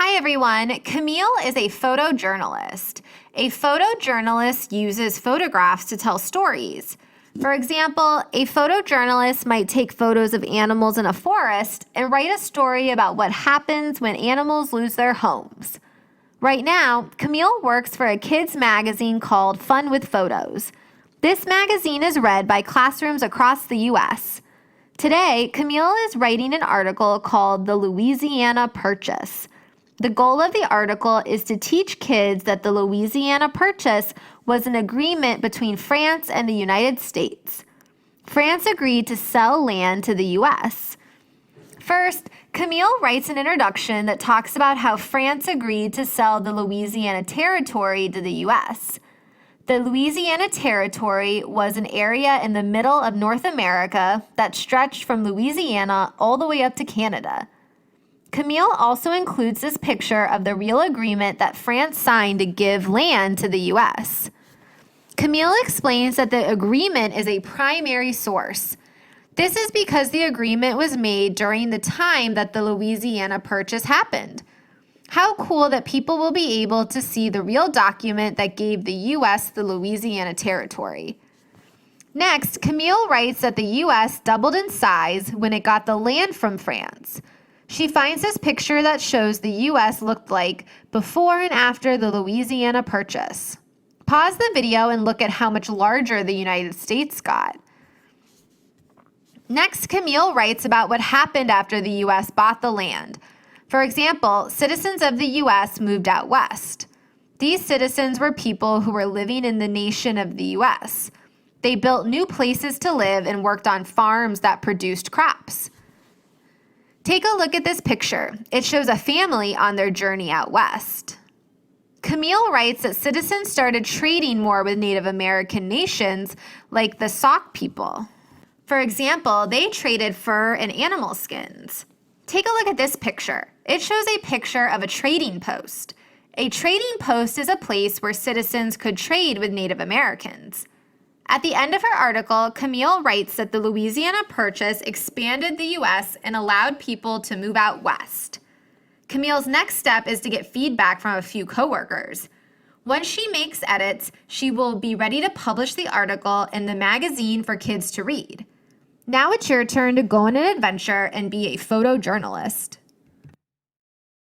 Hi everyone, Camille is a photojournalist. A photojournalist uses photographs to tell stories. For example, a photojournalist might take photos of animals in a forest and write a story about what happens when animals lose their homes. Right now, Camille works for a kids magazine called Fun with Photos. This magazine is read by classrooms across the U.S. Today, Camille is writing an article called The Louisiana Purchase. The goal of the article is to teach kids that the Louisiana Purchase was an agreement between France and the United States. France agreed to sell land to the U.S. First, Camille writes an introduction that talks about how France agreed to sell the Louisiana Territory to the U.S. The Louisiana Territory was an area in the middle of North America that stretched from Louisiana all the way up to Canada. Camille also includes this picture of the real agreement that France signed to give land to the U.S. Camille explains that the agreement is a primary source. This is because the agreement was made during the time that the Louisiana Purchase happened. How cool that people will be able to see the real document that gave the U.S. the Louisiana Territory. Next, Camille writes that the U.S. doubled in size when it got the land from France. She finds this picture that shows the U.S. looked like before and after the Louisiana Purchase. Pause the video and look at how much larger the United States got. Next, Camille writes about what happened after the U.S. bought the land. For example, citizens of the U.S. moved out west. These citizens were people who were living in the nation of the U.S. They built new places to live and worked on farms that produced crops. Take a look at this picture. It shows a family on their journey out west. Camille writes that citizens started trading more with Native American nations like the Sauk people. For example, they traded fur and animal skins. Take a look at this picture. It shows a picture of a trading post. A trading post is a place where citizens could trade with Native Americans. At the end of her article, Camille writes that the Louisiana Purchase expanded the U.S. and allowed people to move out west. Camille's next step is to get feedback from a few coworkers. Once she makes edits, she will be ready to publish the article in the magazine for kids to read. Now it's your turn to go on an adventure and be a photojournalist.